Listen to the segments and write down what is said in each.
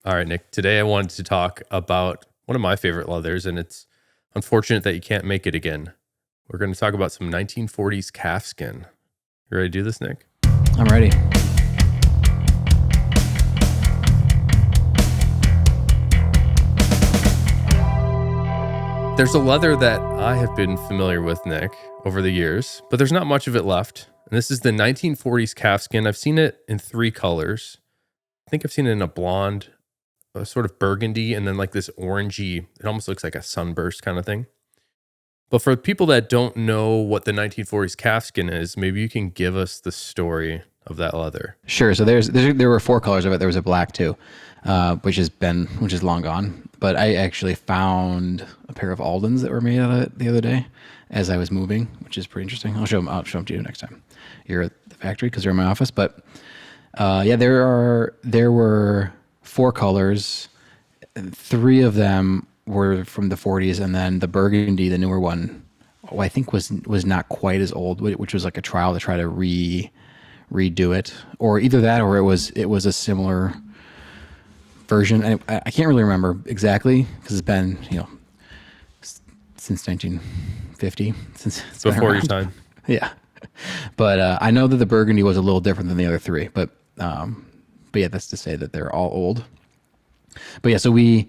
All right, Nick. Today I wanted to talk about one of my favorite leathers, and it's unfortunate that you can't make it again. We're going to talk about some 1940s calfskin. You ready to do this, Nick? I'm ready. There's a leather that I have been familiar with, Nick, over the years, but there's not much of it left. And this is the 1940s calfskin. I've seen it in 3 colors. I think I've seen it in a blonde, a sort of burgundy, and then like this orangey, it almost looks like a sunburst kind of thing. But for people that don't know what the 1940s calfskin is, maybe you can give us the story of that leather. Sure. So there were 4 colors of it. There was a black too, which is long gone. But I actually found a pair of Aldens that were made out of it the other day as I was moving, which is pretty interesting. I'll show them to you next time you're at the factory because they're in my office. But there were 4 colors. 3 of them were from the 40s, and then the burgundy, the newer one, I think was not quite as old, which was like a trial to try to redo it, or either that, or it was a similar version. I can't really remember exactly because it's been since 1950 since it's Before your time. Yeah, but I know that the burgundy was a little different than the other 3, but yeah, that's to say that they're all old. But yeah, so we've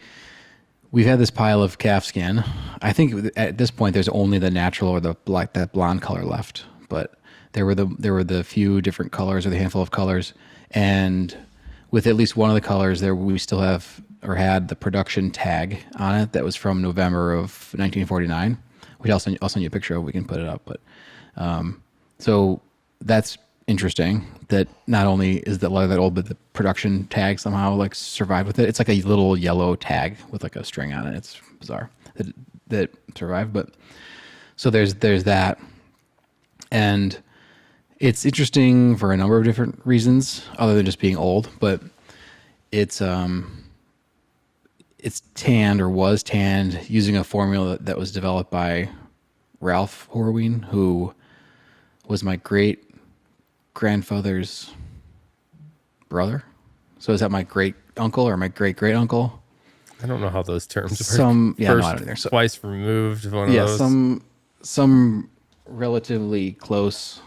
had this pile of calfskin. I think at this point there's only the natural or the black, that blonde color left. But there were the few different colors or the handful of colors, and with at least one of the colors there, we still have or had the production tag on it that was from November of 1949, which I'll send you a picture of. We can put it up. But so that's interesting that not only is the leather that old, but the production tag somehow like survived with it. It's like a little yellow tag with like a string on it. It's bizarre that survived. But so there's that, and it's interesting for a number of different reasons other than just being old. But it's tanned or was tanned using a formula that was developed by Ralph Horween, who was my great grandfather's brother. So is that my great uncle or my great great uncle? I don't know how those terms work. Yeah, First, no, I don't either. So, twice removed. One of those. some relatively close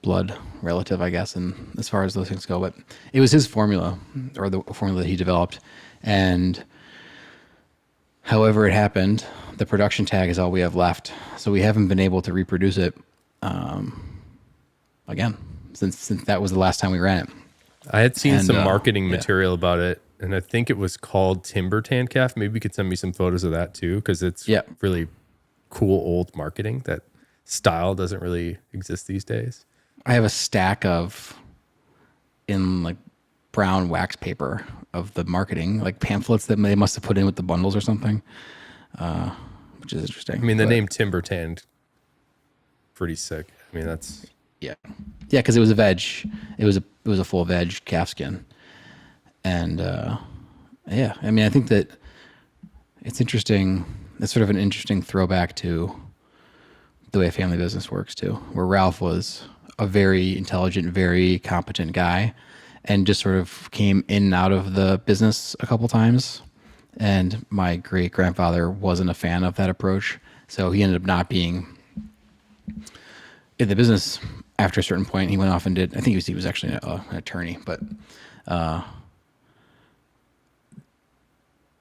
blood relative, I guess, and as far as those things go. But it was his formula, or the formula that he developed, and however it happened, the production tag is all we have left. So we haven't been able to reproduce it again since that was the last time we ran it. I had seen some marketing material about it, and I think it was called Timber Tan Calf. Maybe you could send me some photos of that too, because it's really cool old marketing. That style doesn't really exist these days. I have a stack in like brown wax paper of the marketing, like pamphlets that they must have put in with the bundles or something, which is interesting. I mean, the name Timber Tan, pretty sick. I mean, that's... Yeah, because it was a veg. It was a full veg calfskin, and I mean, I think that it's interesting. It's sort of an interesting throwback to the way family business works too, where Ralph was a very intelligent, very competent guy, and just sort of came in and out of the business a couple times. And my great grandfather wasn't a fan of that approach, so he ended up not being in the business. After a certain point, he went off and did. I think he was actually an attorney, but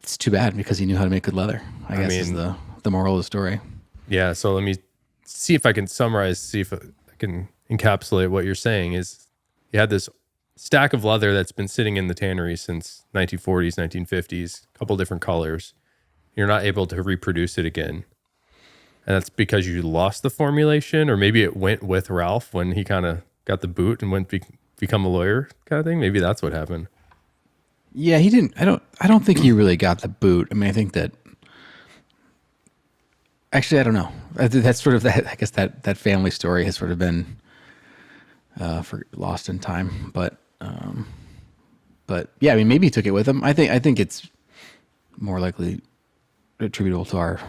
it's too bad because he knew how to make good leather. I guess is the moral of the story. Yeah. So let me see if I can summarize. See if I can encapsulate what you're saying. Is you had this stack of leather that's been sitting in the tannery since 1940s, 1950s, a couple different colors. You're not able to reproduce it again. And that's because you lost the formulation, or maybe it went with Ralph when he kind of got the boot and went become a lawyer kind of thing. Maybe that's what happened. Yeah, he didn't. I don't think he really got the boot. I mean, I think that actually, I don't know. That's sort of that. I guess that family story has sort of been lost in time. But yeah, I mean, maybe he took it with him. I think it's more likely attributable to our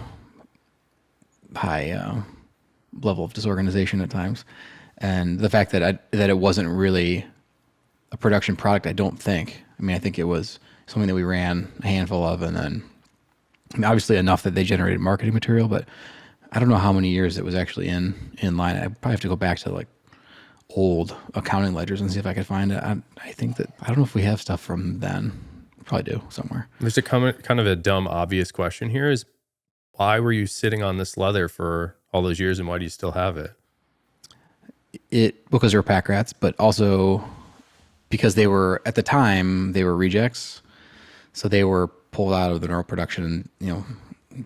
high level of disorganization at times, and the fact that it wasn't really a production product. I don't think. I mean, I think it was something that we ran a handful of, and then I mean, obviously enough that they generated marketing material, but I don't know how many years it was actually in line. I probably have to go back to like old accounting ledgers and see if I could find it. I think that I don't know if we have stuff from then. We probably do somewhere. There's a kind of a dumb, obvious question here is why were you sitting on this leather for all those years and why do you still have it? Because they were pack rats, but also because they were at the time they were rejects, so they were pulled out of the normal production and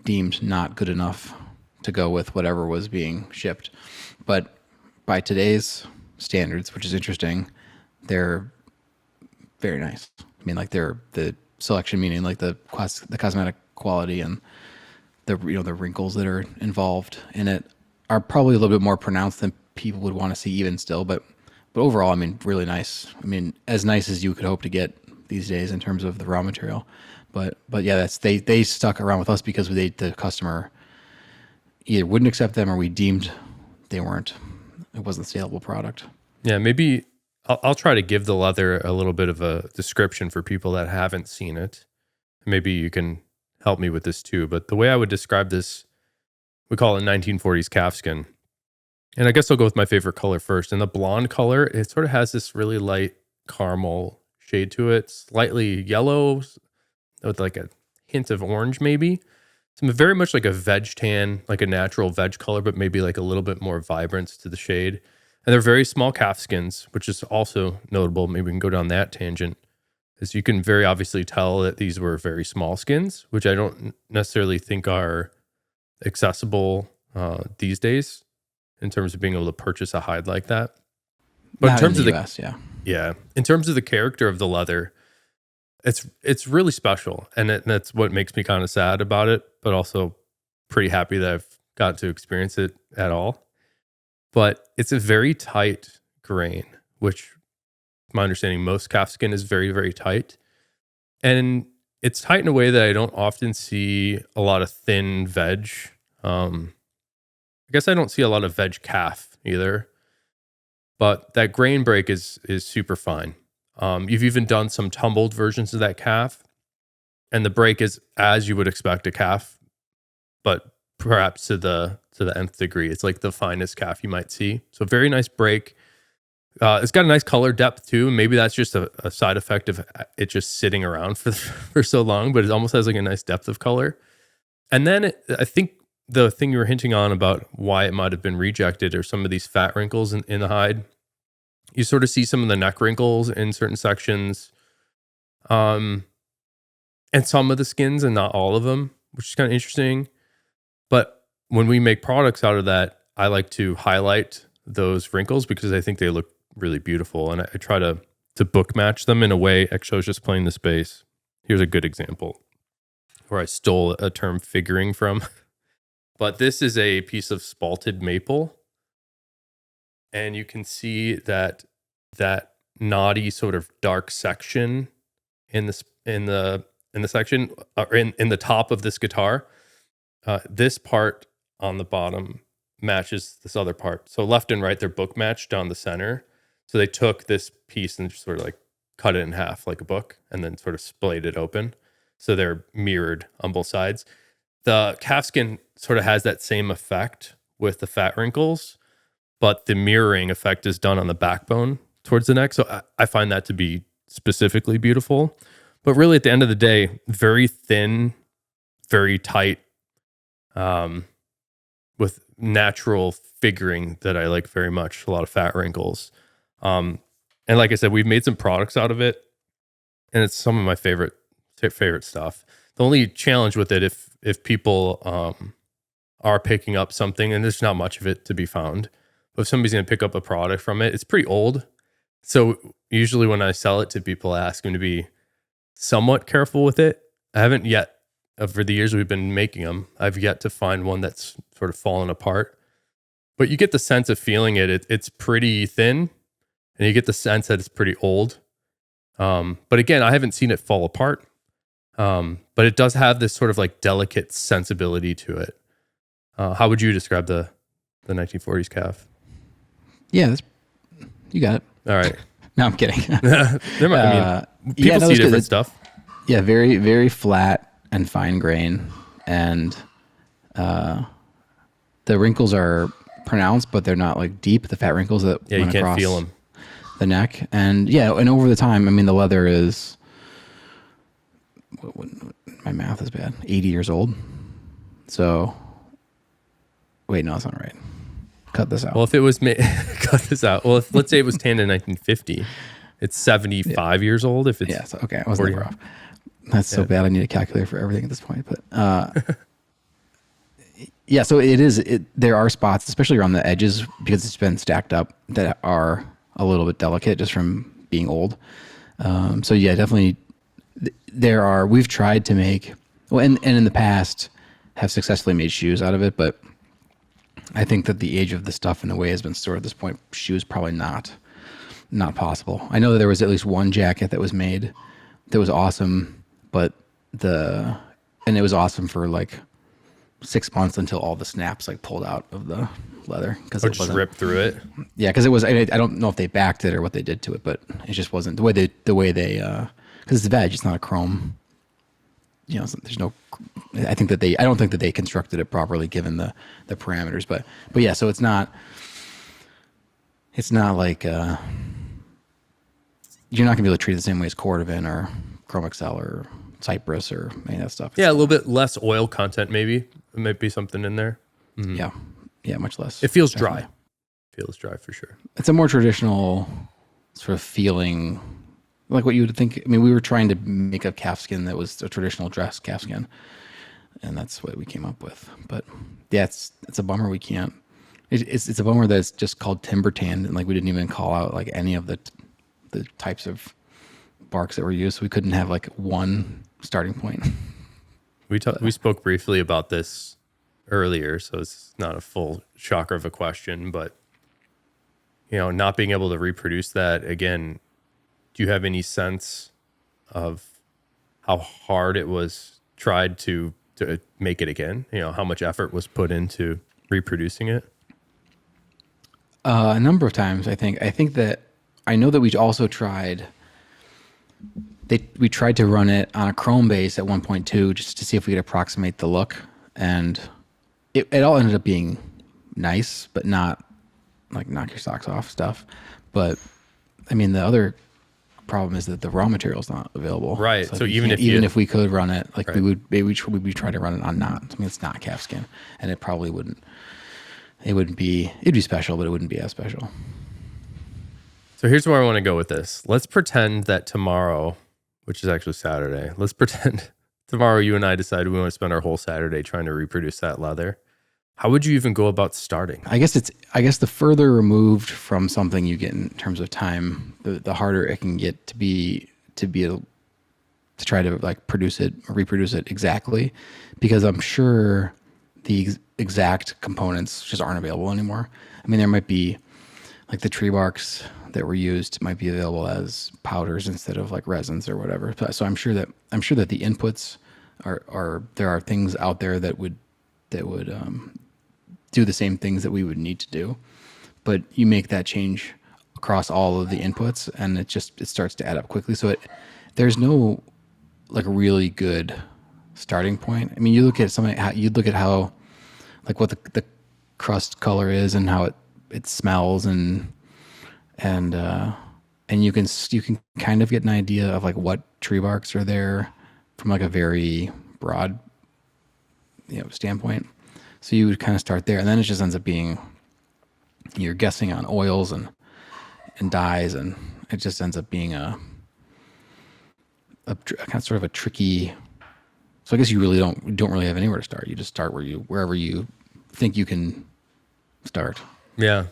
deemed not good enough to go with whatever was being shipped. But by today's standards, which is interesting, they're very nice. I mean, like they're the selection, meaning like the cosmetic quality and the the wrinkles that are involved in it are probably a little bit more pronounced than people would want to see even still. But overall, I mean, really nice. I mean, as nice as you could hope to get these days in terms of the raw material. But yeah, they stuck around with us because the customer either wouldn't accept them or we deemed it wasn't a saleable product. Yeah, maybe I'll try to give the leather a little bit of a description for people that haven't seen it. Maybe you can help me with this too. But the way I would describe this, we call it 1940s calfskin. And I guess I'll go with my favorite color first. And the blonde color, it sort of has this really light caramel shade to it, slightly yellow with like a hint of orange maybe. It's very much like a veg tan, like a natural veg color, but maybe like a little bit more vibrance to the shade. And they're very small calfskins, which is also notable. Maybe we can go down that tangent. As you can very obviously tell that these were very small skins, which I don't necessarily think are accessible these days in terms of being able to purchase a hide like that. But Not in terms in the of US, yeah, in terms of the character of the leather, it's really special, and that's what makes me kind of sad about it, but also pretty happy that I've got to experience it at all. But it's a very tight grain, which my understanding most calfskin is very, very tight. And it's tight in a way that I don't often see a lot of thin veg. I guess I don't see a lot of veg calf either. But that grain break is super fine. You've even done some tumbled versions of that calf, and the break is as you would expect a calf, but perhaps to the nth degree. It's like the finest calf you might see. So very nice break. It's got a nice color depth too. Maybe that's just a side effect of it just sitting around for so long, but it almost has like a nice depth of color. And then I think the thing you were hinting on about why it might have been rejected are some of these fat wrinkles in the hide. You sort of see some of the neck wrinkles in certain sections, and some of the skins and not all of them, which is kind of interesting. But when we make products out of that, I like to highlight those wrinkles because I think they look really beautiful. And I try to book match them in a way. Actually, I was just playing the space. Here's a good example where I stole a term figuring from. But this is a piece of spalted maple. And you can see that knotty sort of dark section in the section or in the top of this guitar. This part on the bottom matches this other part. So left and right, they're book matched down the center. So they took this piece and just sort of like cut it in half like a book and then sort of splayed it open. So they're mirrored on both sides. The calfskin sort of has that same effect with the fat wrinkles, but the mirroring effect is done on the backbone towards the neck. So I find that to be specifically beautiful. But really at the end of the day, very thin, very tight, with natural figuring that I like very much, a lot of fat wrinkles. And like I said, we've made some products out of it, and it's some of my favorite stuff. The only challenge with it, if people are picking up something, and there's not much of it to be found, but if somebody's going to pick up a product from it, it's pretty old. So usually when I sell it to people, I ask them to be somewhat careful with it. I haven't yet, over the years we've been making them, I've yet to find one that's sort of fallen apart. But you get the sense of feeling it. It's pretty thin, and you get the sense that it's pretty old. But again, I haven't seen it fall apart. But it does have this sort of like delicate sensibility to it. How would you describe the 1940s calf? Yeah, you got it. All right. No, I'm kidding. There might, I mean, people no, see that's good. different stuff. Yeah, very, very flat and fine grain. And the wrinkles are pronounced, but they're not like deep, the fat wrinkles that Yeah, you went can't across feel them. the neck. And yeah, and over the time, I mean, the leather is, my math is bad, 80 years old. So, wait, no, that's not right. Cut this out. Well, if it was cut this out. Well, if let's say it was tanned in 1950, it's 75 years old. If it's Yeah, so, okay, I wasn't 40. off. That's so bad. I need a calculator for everything at this point. But yeah, so it is. There are spots, especially around the edges, because it's been stacked up, that are a little bit delicate just from being old. So yeah, definitely. There are. We've tried to make and in the past have successfully made shoes out of it, but I think that the age of the stuff and the way it's been stored at this point, shoes probably not possible. I know that there was at least one jacket that was made that was awesome, but and it was awesome for like 6 months until all the snaps like pulled out of the leather because Or it just wasn't rip through it. Yeah, because it was. I don't know if they backed it or what they did to it, but it just wasn't the way they because it's veg, it's not a chrome. You know, there's no. I don't think that they constructed it properly given the parameters, but yeah, so it's not. It's not like you're not gonna be able to treat it the same way as cordovan or chrome excel or cypress or any of that stuff. Yeah, a little bit less oil content, maybe. It might be something in there. Yeah, much less. It feels definitely. dry. Feels dry for sure. It's a more traditional sort of feeling, like what you would think. I mean, we were trying to make a calfskin that was a traditional dress calfskin, and that's what we came up with. But yeah, it's a bummer we can't. It's a bummer that it's just called timber tanned, and like we didn't even call out like any of the types of barks that were used. So we couldn't have like one starting point. We spoke briefly about this earlier, so it's not a full shocker of a question, but you know, not being able to reproduce that again, do you have any sense of how hard it was tried to make it again? You know, how much effort was put into reproducing it? A number of times, I think. I think that I know that we also tried. We tried to run it on a chrome base at 1.2 just to see if we could approximate the look, and it all ended up being nice, but not like knock your socks off stuff. But I mean, the other problem is that the raw material is not available. Right. So even if we could run it, like right. we'd try to run it on not. I mean, it's not calfskin, and it probably wouldn't. It'd be special, but it wouldn't be as special. So here's where I want to go with this. Let's pretend that tomorrow, which is actually Saturday, let's pretend tomorrow you and I decide we want to spend our whole Saturday trying to reproduce that leather. How would you even go about starting? I guess the further removed from something you get in terms of time, the harder it can get to try to like reproduce it exactly, because I'm sure the exact components just aren't available anymore. I mean, there might be like the tree barks that were used might be available as powders instead of like resins or whatever. So I'm sure that the inputs are there are things out there that would do the same things that we would need to do, but you make that change across all of the inputs and it starts to add up quickly. So there's no like really good starting point. I mean, you look at how like what the crust color is and how it smells and you can kind of get an idea of like what tree barks are there from like a very broad standpoint. So you would kind of start there, and then it just ends up being you're guessing on oils and dyes, and it just ends up being a kind of sort of a tricky. So I guess you really don't really have anywhere to start. You just start wherever you think you can start. Yeah,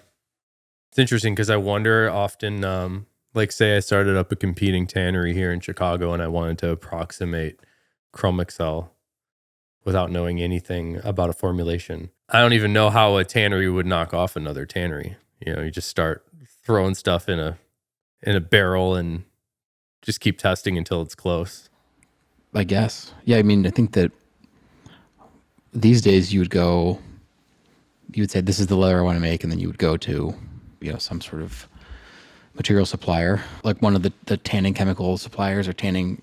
it's interesting because I wonder often, like say I started up a competing tannery here in Chicago, and I wanted to approximate Chrome Excel without knowing anything about a formulation. I don't even know how a tannery would knock off another tannery. You know, you just start throwing stuff in a barrel and just keep testing until it's close. I guess. Yeah, I mean, I think that these days you would say, this is the leather I want to make, and then you would go to, some sort of material supplier, like one of the tanning chemical suppliers or tanning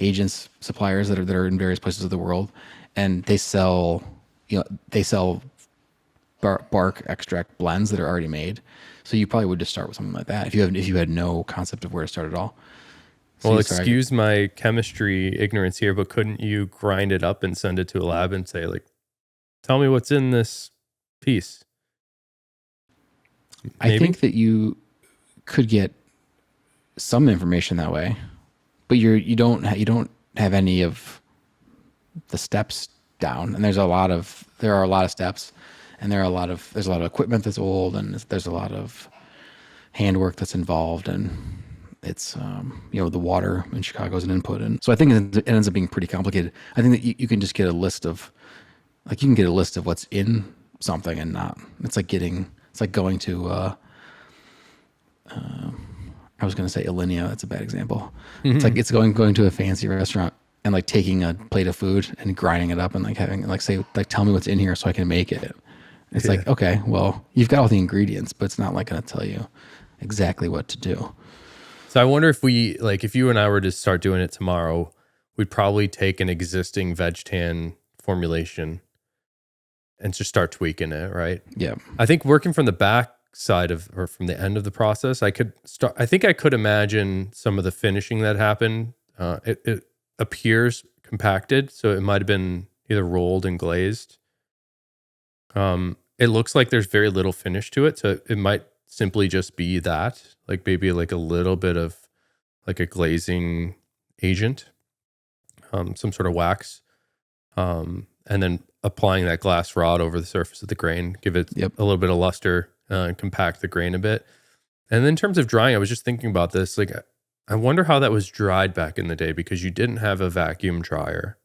agents suppliers that are in various places of the world, and they sell bark extract blends that are already made. So you probably would just start with something like that if you had no concept of where to start at all. So well, excuse my chemistry ignorance here, but couldn't you grind it up and send it to a lab and say, like, tell me what's in this piece? Maybe? I think that you could get some information that way, but you don't have any of the steps down. And there are a lot of steps, and there's a lot of equipment that's old, and there's a lot of handwork that's involved, and it's the water in Chicago is an input, and so I think it ends up being pretty complicated. I think that you can just get a list of what's in something and not. It's like going to I was going to say Alinea. That's a bad example. Mm-hmm. It's going to a fancy restaurant and like taking a plate of food and grinding it up and like having tell me what's in here so I can make it. It's like, okay, well, you've got all the ingredients, but it's not like going to tell you exactly what to do. So I wonder if if you and I were to start doing it tomorrow, we'd probably take an existing veg tan formulation and just start tweaking it, right? Yeah. I think working from the back side or from the end of the process, I think I could imagine some of the finishing that happened. It appears compacted, so it might have been either rolled and glazed. It looks like there's very little finish to it, so it might simply just be that, like maybe like a little bit of like a glazing agent, some sort of wax, and then applying that glass rod over the surface of the grain, give it a little bit of luster, and compact the grain a bit. And then in terms of drying, I was just thinking about this. Like, I wonder how that was dried back in the day, because you didn't have a vacuum dryer,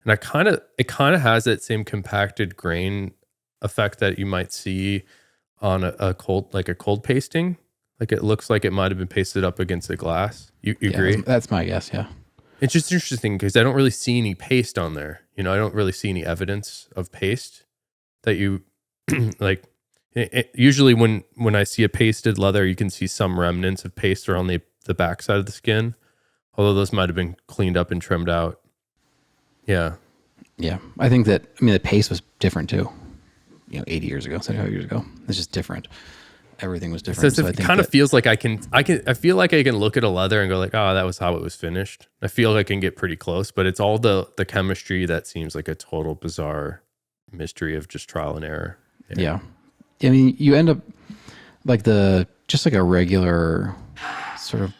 and it kind of has that same compacted grain effect that you might see on a cold pasting. Like, it looks like it might have been pasted up against the glass. You agree? That's my guess. Yeah. It's just interesting because I don't really see any paste on there. I don't really see any evidence of paste that you like. Usually when I see a pasted leather, you can see some remnants of paste around the backside of the skin, although those might have been cleaned up and trimmed out. Yeah. Yeah. I think that, the paste was different too. 80 years ago, 75 years ago. It's just different. Everything was different. So it kind of feels like I feel like I can look at a leather and go like, oh, that was how it was finished. I feel like I can get pretty close, but it's all the chemistry that seems like a total bizarre mystery of just trial and error. Yeah. You end up like just like a regular sort of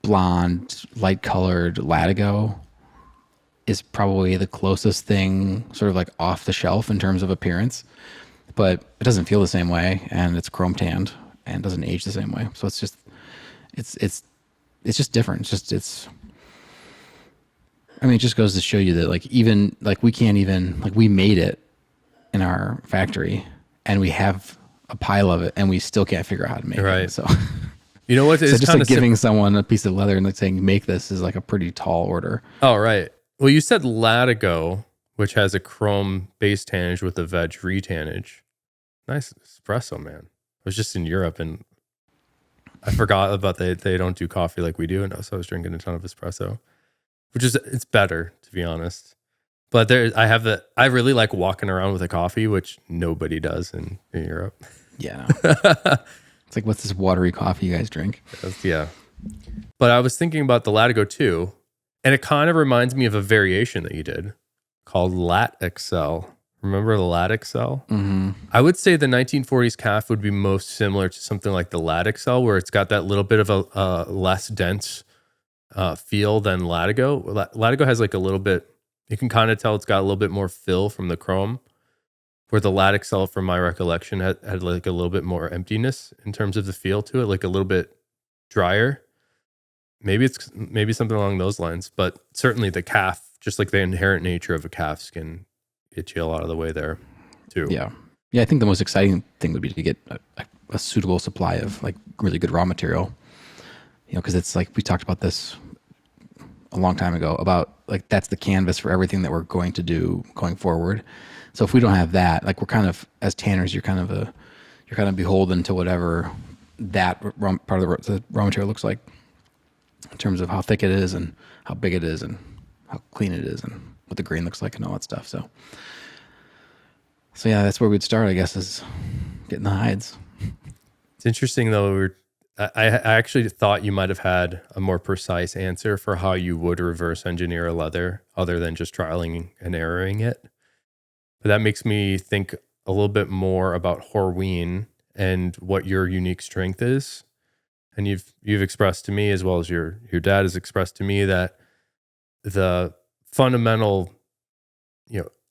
blonde, light colored Latigo is probably the closest thing sort of like off the shelf in terms of appearance, but it doesn't feel the same way, and it's chrome tanned and doesn't age the same way. So it's just different. It just goes to show you that like, even like we can't even, like, we made it in our factory and we have a pile of it and we still can't figure out how to make it. So you know what? It's just like giving someone a piece of leather and like saying, make this, is like a pretty tall order. Oh, right. Well, you said Latigo, which has a chrome base tannage with a veg retannage. Nice espresso, man. I was just in Europe and I forgot about they don't do coffee like we do, and so I was drinking a ton of espresso, it's better, to be honest. But I really like walking around with a coffee, which nobody does in Europe. Yeah. No. It's like, what's this watery coffee you guys drink? Yeah. But I was thinking about the Latigo too. And it kind of reminds me of a variation that you did called Lat Excel. Remember the Lat Excel? Mm-hmm. I would say the 1940s calf would be most similar to something like the Lat Excel, where it's got that little bit of a less dense feel than Latigo. Latigo has like a little bit, you can kind of tell it's got a little bit more fill from the chrome, where the Lat Excel, from my recollection, had like a little bit more emptiness in terms of the feel to it, like a little bit drier. Maybe something along those lines, but certainly the calf, just like the inherent nature of a calf skin, get you a lot of the way there too. Yeah. I think the most exciting thing would be to get a suitable supply of like really good raw material, because it's like, we talked about this a long time ago about like, that's the canvas for everything that we're going to do going forward. So if we don't have that, like, we're kind of, as tanners, you're kind of beholden to whatever that part of the raw material looks like in terms of how thick it is and how big it is and how clean it is and what the grain looks like and all that stuff. So yeah, that's where we'd start, I guess, is getting the hides. It's interesting though. I actually thought you might have had a more precise answer for how you would reverse engineer a leather other than just trialing and erroring it. But that makes me think a little bit more about Horween and what your unique strength is. And you've expressed to me, as well as your dad has expressed to me, that the fundamental,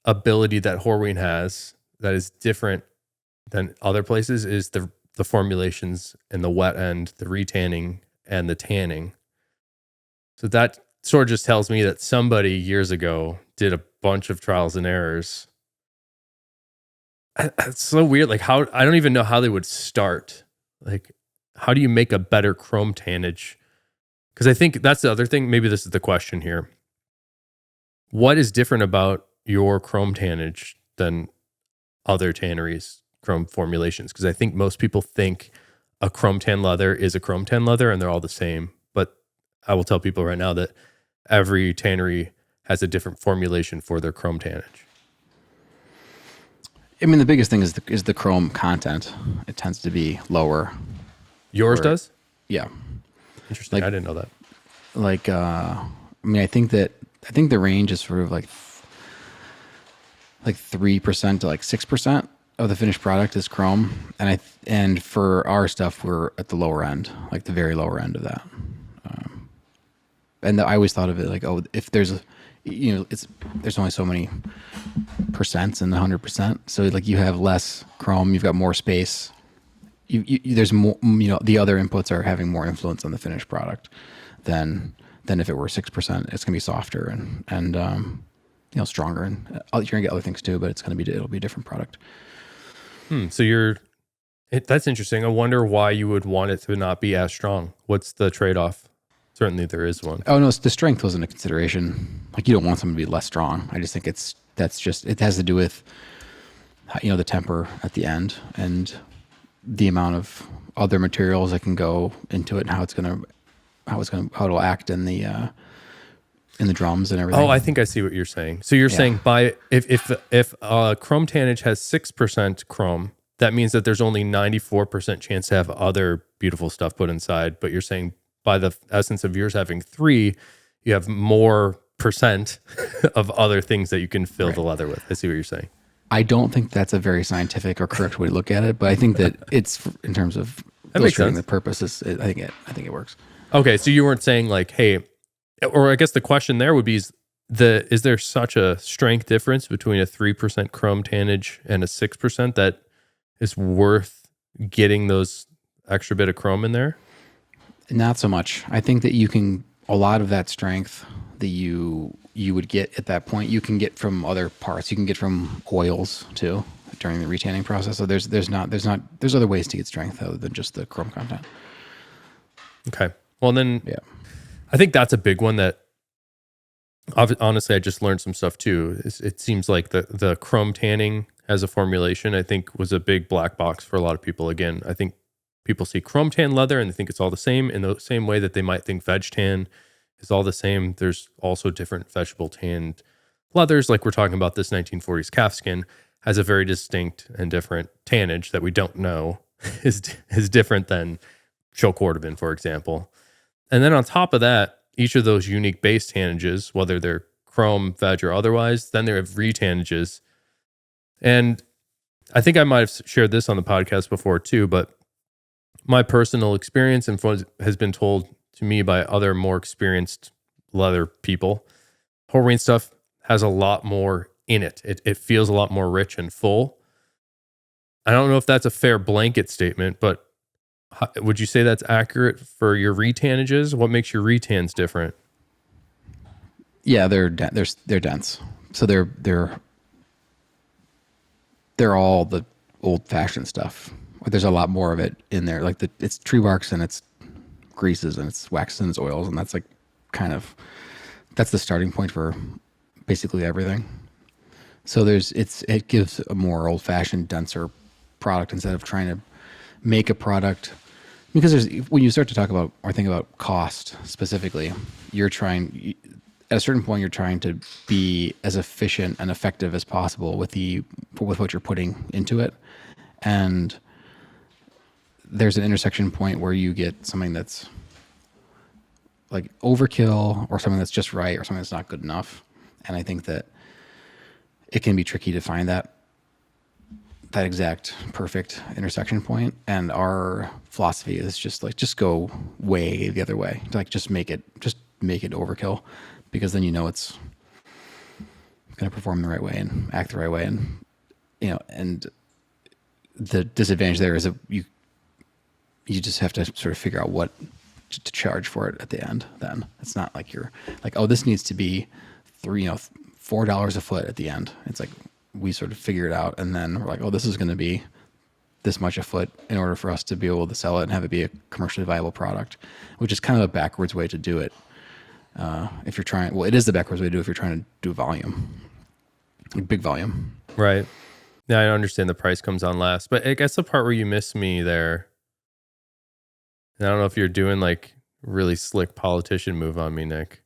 ability that Horween has that is different than other places is the formulations and the wet end, the retanning and the tanning. So that sort of just tells me that somebody years ago did a bunch of trials and errors. It's so weird. Like, how, I don't even know how they would start. Like, how do you make a better chrome tannage? Because I think that's the other thing. Maybe this is the question here. What is different about your chrome tannage than other tanneries' chrome formulations? Because I think most people think a chrome tan leather is a chrome tan leather and they're all the same. But I will tell people right now that every tannery has a different formulation for their chrome tannage. I mean, the biggest thing is the chrome content. It tends to be lower. Yours does? Yeah. Interesting. I didn't know that. Like, I mean, I think the range is sort of like 3% to like 6% of the finished product is chrome. And for our stuff, we're at the lower end, like the very lower end of that. And I always thought of it like, oh, if there's there's only so many percents in the 100%. So like you have less chrome, you've got more space. There's more, the other inputs are having more influence on the finished product than if it were 6%. It's gonna be softer and stronger, and you're gonna get other things too, but it'll be a different product. So that's interesting. I wonder why you would want it to not be as strong. What's the trade-off? Certainly there is one. Oh no, the strength wasn't a consideration. Like you don't want something to be less strong. I just think it has to do with the temper at the end and the amount of other materials that can go into it and how it'll act in the drums and everything. Oh, I think I see what you're saying. So you're saying if chrome tannage has 6% chrome, that means that there's only 94% chance to have other beautiful stuff put inside. But you're saying by the essence of yours having 3, you have more percent of other things that you can fill the leather with. I see what you're saying. I don't think that's a very scientific or correct way to look at it, but I think that it's in terms of illustrating the purposes. I think it works. Okay, so you weren't saying like, hey, or I guess the question there would be: is there such a strength difference between a 3% chrome tannage and a 6% that is worth getting those extra bit of chrome in there? Not so much. I think that a lot of that strength that you would get at that point, you can get from other parts. You can get from oils too during the retanning process. So there's other ways to get strength other than just the chrome content. Okay. Well, then I think that's a big one that honestly I just learned some stuff too. It seems like the chrome tanning as a formulation, I think, was a big black box for a lot of people. Again, I think people see chrome tan leather and they think it's all the same in the same way that they might think veg tan is all the same. There's also different vegetable tanned leathers. Like we're talking about, this 1940s calfskin has a very distinct and different tannage that we don't know is different than choke cordovan, for example. And then on top of that, each of those unique base tannages, whether they're chrome, veg, or otherwise, then there have retannages. And I think I might have shared this on the podcast before too, but my personal experience and has been told to me by other more experienced leather people, Horween stuff has a lot more in it. It feels a lot more rich and full. I don't know if that's a fair blanket statement, but would you say that's accurate for your retannages? What makes your retans different? Yeah, they're dense. So they're all the old-fashioned stuff. There's a lot more of it in there. Like it's tree barks and it's greases and it's waxes and it's oils, and that's like that's the starting point for basically everything. So it gives a more old-fashioned, denser product instead of trying to make a product Because when you start to talk about or think about cost specifically, at a certain point you're trying to be as efficient and effective as possible with what you're putting into it, and there's an intersection point where you get something that's like overkill or something that's just right or something that's not good enough. And I think that it can be tricky to find that exact perfect intersection point. And our philosophy is just go way the other way. Like just make it overkill, because then it's going to perform the right way and act the right way. And, and the disadvantage there is that you just have to sort of figure out what to charge for it at the end. Then it's not like you're like, oh, this needs to be $4 a foot at the end. It's like we sort of figure it out, and then we're like, oh, this is going to be this much a foot in order for us to be able to sell it and have it be a commercially viable product, which is kind of a backwards way to do it. If you're trying, well, it is the backwards way to do it if you're trying to do volume, like big volume. Right. Yeah, I understand the price comes on last, but I guess the part where you miss me there, and I don't know if you're doing like really slick politician move on me, Nick,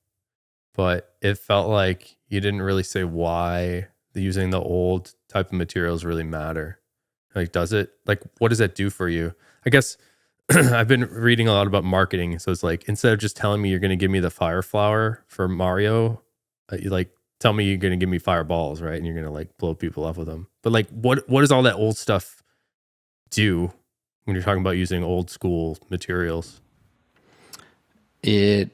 but it felt like you didn't really say why using the old type of materials really matter. Like, does it? Like, what does that do for you? I guess I've been reading a lot about marketing. So it's like, instead of just telling me you're going to give me the fire flower for Mario, you like tell me you're going to give me fireballs, right? And you're going to like blow people up with them. But like, what does all that old stuff do when you're talking about using old school materials? It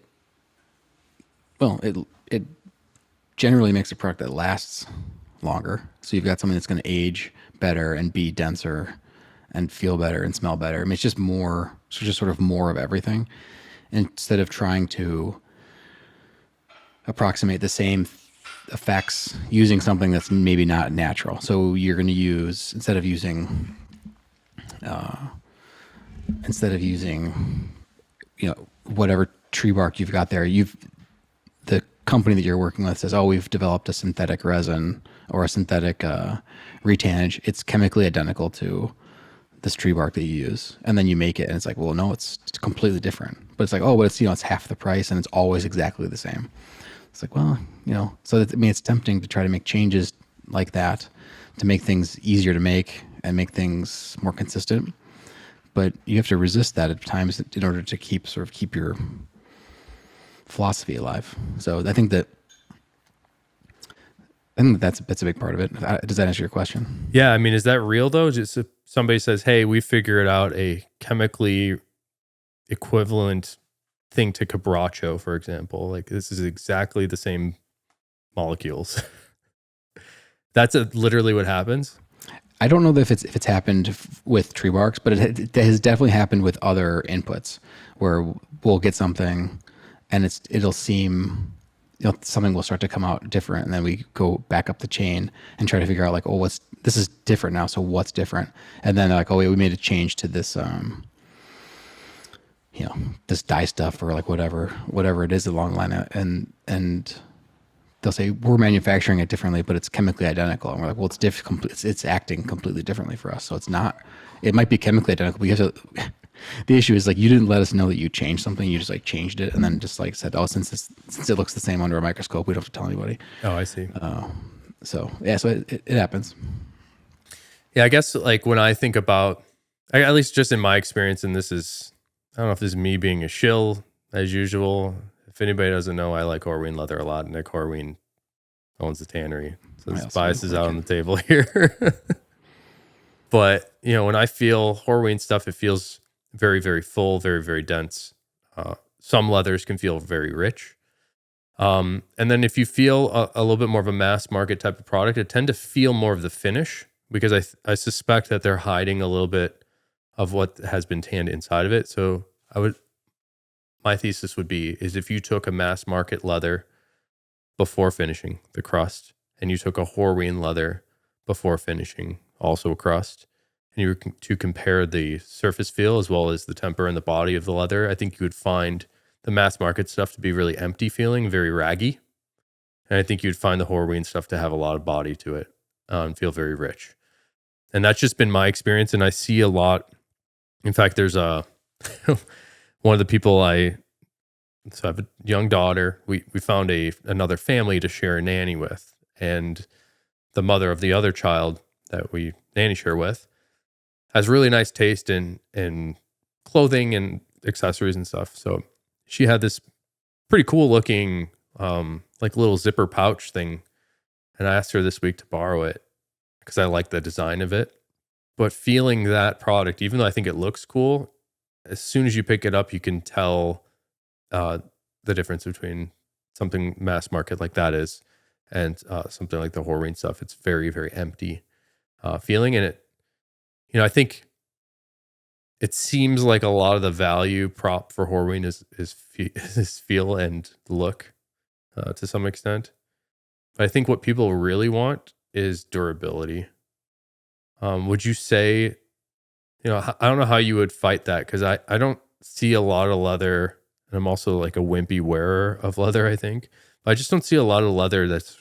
generally makes a product that lasts longer. So you've got something that's going to age better and be denser and feel better and smell better. I mean, it's just sort of more of everything, instead of trying to approximate the same effects using something that's maybe not natural. So you're going to use, instead of using whatever tree bark you've got there, the company that you're working with says, oh, we've developed a synthetic resin or a synthetic retannage. It's chemically identical to this tree bark that you use. And then you make it and it's like, well, no, it's completely different. But it's like, oh, but it's half the price and it's always exactly the same. It's like, well, so it's tempting to try to make changes like that to make things easier to make and make things more consistent. But you have to resist that at times in order to keep your philosophy alive. So I think that's a big part of it. Does that answer your question? Yeah, I mean, is that real though? Just if somebody says, "Hey, we figured out a chemically equivalent thing to cabracho," for example, like this is exactly the same molecules. That's literally what happens. I don't know if it's happened with tree barks, but it has definitely happened with other inputs where we'll get something and it'll seem, something will start to come out different, and then we go back up the chain and try to figure out like, oh, this is different now, so what's different? And then like, oh wait, we made a change to this this dye stuff or like whatever it is along the line, and they'll say we're manufacturing it differently, but it's chemically identical. And we're like, well, it's acting completely differently for us. So it might be chemically identical, but the issue is like, you didn't let us know that you changed something. You just like changed it and then just like said, oh, since it looks the same under a microscope, we don't have to tell anybody. Oh, I see. So it happens. Yeah, I guess like when I think about, at least just in my experience, and this is, I don't know if this is me being a shill as usual. If anybody doesn't know, I like Horween leather a lot. Nick Horween owns the tannery. So this bias is out on the table here. But, when I feel Horween stuff, it feels very, very full, very, very dense. Some leathers can feel very rich. And then if you feel a little bit more of a mass market type of product, it tend to feel more of the finish, because I suspect that they're hiding a little bit of what has been tanned inside of it. So my thesis would be is if you took a mass market leather before finishing the crust, and you took a Horween leather before finishing also a crust, and you were to compare the surface feel as well as the temper and the body of the leather, I think you would find the mass market stuff to be really empty feeling, very raggy. And I think you'd find the Horween stuff to have a lot of body to it and feel very rich. And that's just been my experience. And I see a lot. In fact, there's a one of the people so I have a young daughter. We found another family to share a nanny with, and the mother of the other child that we nanny share with has really nice taste in clothing and accessories and stuff. So she had this pretty cool looking like little zipper pouch thing, and I asked her this week to borrow it because I like the design of it. But feeling that product, even though I think it looks cool, as soon as you pick it up, you can tell the difference between something mass market like that is and something like the Horween stuff. It's very, very empty feeling. And it, I think it seems like a lot of the value prop for Horween is feel and look to some extent. But I think what people really want is durability. Would you say, I don't know how you would fight that, because I don't see a lot of leather, and I'm also like a wimpy wearer of leather, I think. But I just don't see a lot of leather that's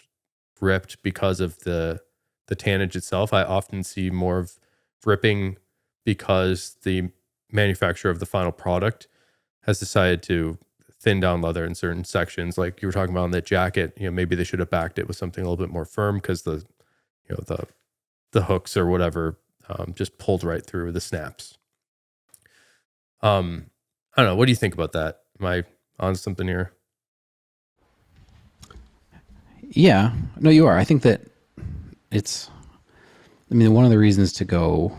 ripped because of the tannage itself. I often see more of ripping because the manufacturer of the final product has decided to thin down leather in certain sections. Like you were talking about on that jacket, maybe they should have backed it with something a little bit more firm because the hooks or whatever just pulled right through the snaps. I don't know. What do you think about that? Am I on something here? Yeah, no, you are. I think that one of the reasons to go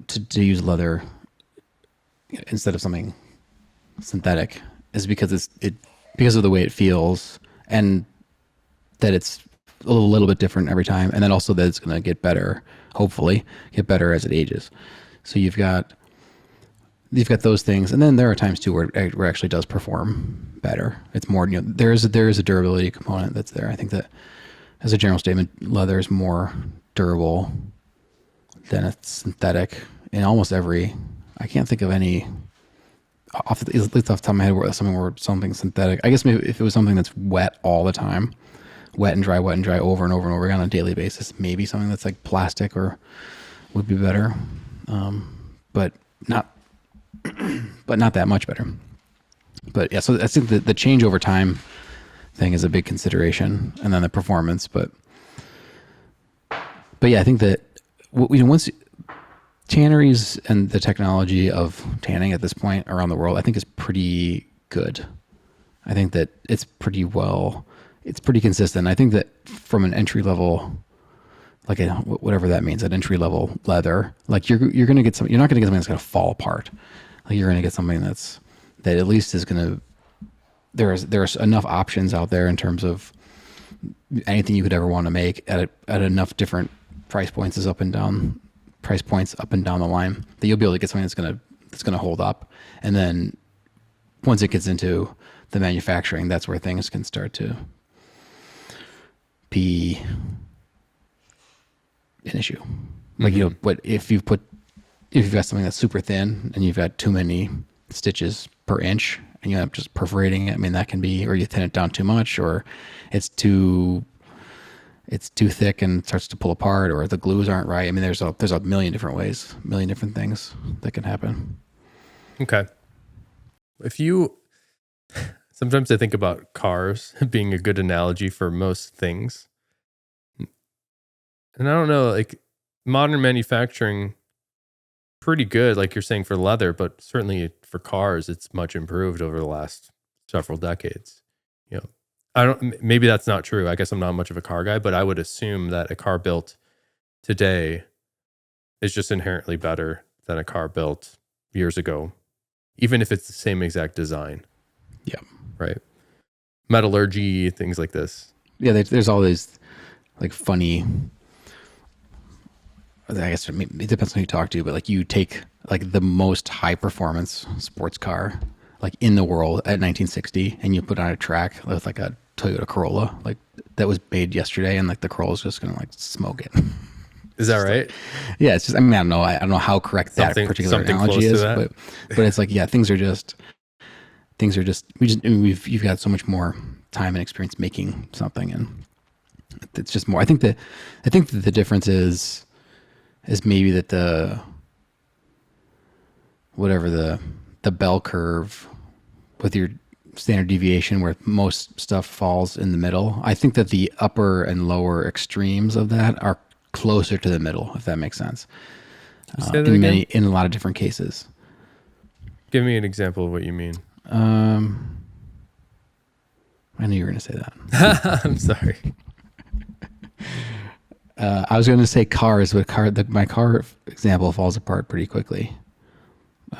to use leather instead of something synthetic is because because of the way it feels, and that it's a little bit different every time, and then also that it's going to get better, hopefully get better as it ages. So you've got those things, and then there are times too where it actually does perform better. It's more, there is a durability component that's there. I think that as a general statement, leather is more durable than a synthetic in almost every. I can't think of any at least off the top of my head where something synthetic. I guess maybe if it was something that's wet all the time, wet and dry over and over and over again on a daily basis, maybe something that's like plastic or would be better, but not that much better. But yeah, so I think the change over time thing is a big consideration, and then the performance. But yeah, I think that once tanneries and the technology of tanning at this point around the world, I think is pretty good. I think that it's pretty consistent. I think that from an entry level, like whatever that means, an entry level leather, like you're going to get you're not going to get something that's going to fall apart. Like you're going to get something that at least is going to, there's enough options out there in terms of anything you could ever want to make at enough different price points up and down the line that you'll be able to get something that's going to hold up. And then once it gets into the manufacturing, that's where things can start to be an issue. Like, but if you've got something that's super thin and you've got too many stitches per inch and you end up just perforating it, I mean, that can be, or you thin it down too much, or it's too thick and starts to pull apart, or the glues aren't right. I mean, there's a million different ways, a million different things that can happen. Okay. Sometimes I think about cars being a good analogy for most things. And I don't know, like modern manufacturing, pretty good, like you're saying for leather, but certainly for cars, it's much improved over the last several decades. Maybe that's not true. I guess I'm not much of a car guy, but I would assume that a car built today is just inherently better than a car built years ago, even if it's the same exact design. Yeah. Right. Metallurgy, things like this. Yeah. There's all these like funny, I guess it depends on who you talk to, but like you take like the most high performance sports car like in the world at 1960 and you put on a track with like a Toyota Corolla like that was made yesterday, and like the Corolla's just gonna like smoke it. Is that right? Yeah, it's just, I mean, I don't know how correct that particular analogy is, but it's like, yeah, you've got so much more time and experience making something, and it's just more. I think that the difference is maybe that whatever the bell curve with your standard deviation where most stuff falls in the middle. I think that the upper and lower extremes of that are closer to the middle, if that makes sense. Say that again? In a lot of different cases. Give me an example of what you mean. I knew you were going to say that. I'm sorry. I was going to say cars, but my car example falls apart pretty quickly.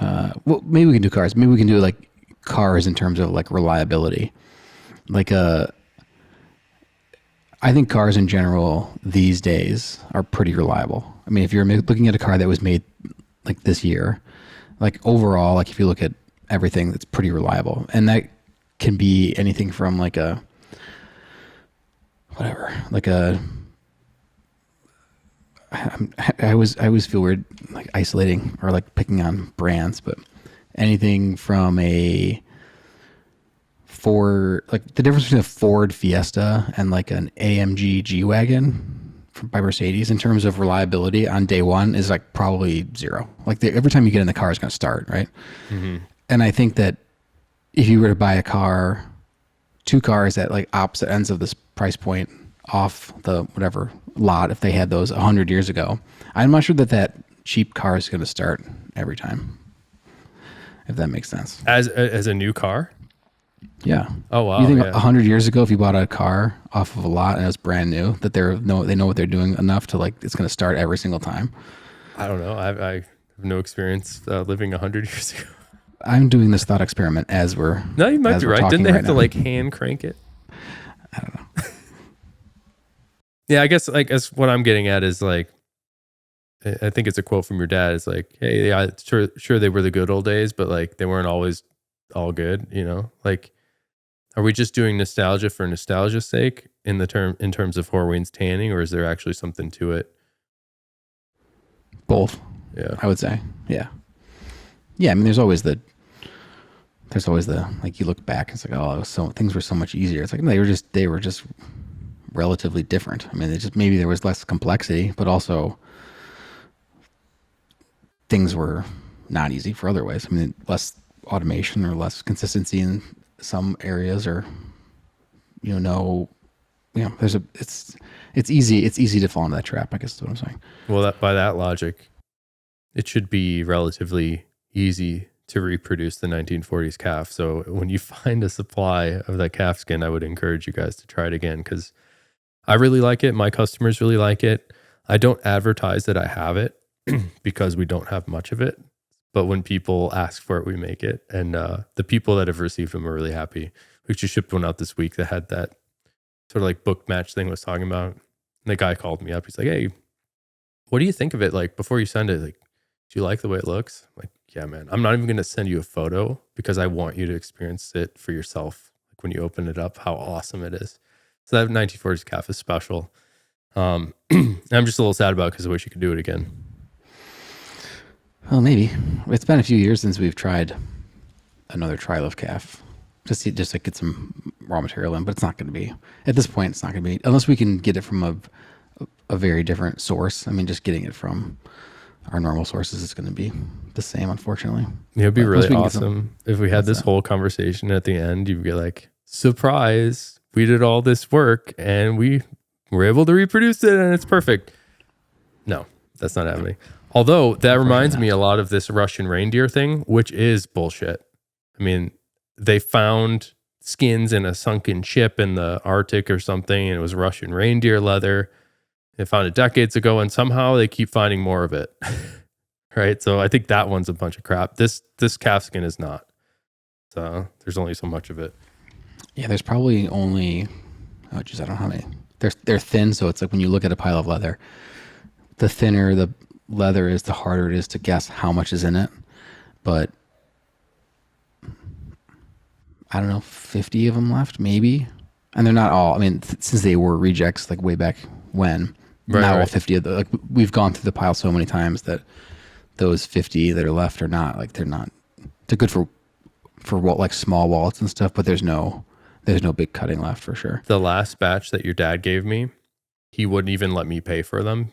Well, maybe we can do cars. Maybe we can do like cars in terms of like reliability. Like I think cars in general these days are pretty reliable. I mean, if you're looking at a car that was made like this year, like overall, like if you look at everything, that's pretty reliable. And that can be anything from like a, whatever, like a, I always feel weird like isolating or like picking on brands, but anything from a Ford, like the difference between a Ford Fiesta and like an AMG G-Wagon by Mercedes in terms of reliability on day one is like probably zero. Like every time you get in the car, it's going to start, right? Mm-hmm. And I think that if you were to buy a car, two cars at like opposite ends of this price point off the whatever lot, if they had those 100 years ago, I'm not sure that cheap car is going to start every time, if that makes sense. As a new car? Yeah. Oh wow. You think 100 years ago, if you bought a car off of a lot and it was brand new, that they know what they're doing enough to like it's going to start every single time? I don't know. I have no experience living 100 years ago. I'm doing this thought experiment as we're. No, you might be right. Didn't they have to like hand crank it? I don't know. Yeah, I guess like as what I'm getting at is like, I think it's a quote from your dad. It's like, hey, yeah, sure they were the good old days, but like they weren't always all good, you know? Like, are we just doing nostalgia for nostalgia's sake in terms of Horween's tanning, or is there actually something to it? Both. Yeah, I would say. Yeah. Yeah, I mean, there's always the like you look back, it's like, oh, things were so much easier. It's like no, they were just relatively different. I mean, maybe there was less complexity, but also things were not easy for other ways. I mean, less automation or less consistency in some areas, or it's easy to fall into that trap, I guess is what I'm saying. Well, by that logic, it should be relatively easy to reproduce the 1940s calf. So when you find a supply of that calf skin, I would encourage you guys to try it again, because I really like it. My customers really like it. I don't advertise that I have it because we don't have much of it. But when people ask for it, we make it. And the people that have received them are really happy. We just shipped one out this week that had that sort of like book match thing I was talking about. And the guy called me up. He's like, hey, what do you think of it? Like before you send it, like, do you like the way it looks? I'm like, yeah, man. I'm not even going to send you a photo because I want you to experience it for yourself. Like when you open it up, how awesome it is. So that 1940s calf is special. I'm just a little sad about it because I wish you could do it again. Well, maybe. It's been a few years since we've tried another tri-lift calf. Just to get some raw material in, but it's not going to be, at this point, it's not going to be, unless we can get it from a very different source. I mean, just getting it from our normal sources is going to be the same, unfortunately. It would be really awesome if we had this whole conversation at the end. You'd be like, surprise, we did all this work and we were able to reproduce it and it's perfect. No, that's not happening. Although that reminds me a lot of this Russian reindeer thing, which is bullshit. I mean, they found skins in a sunken ship in the Arctic or something, and it was Russian reindeer leather. They found it decades ago, and somehow they keep finding more of it. Right? So I think that one's a bunch of crap. This calf skin is not. So there's only so much of it. Yeah, there's probably only, I don't know how many. They're thin, so it's like when you look at a pile of leather, the thinner the leather is, the harder it is to guess how much is in it. But I don't know, 50 of them left, maybe. And they're not all, I mean, since they were rejects, like way back when, all 50 of the, like we've gone through the pile so many times that those 50 that are left are not, like they're good for what, like small wallets and stuff, but there's no big cutting left for sure. The last batch that your dad gave me, he wouldn't even let me pay for them.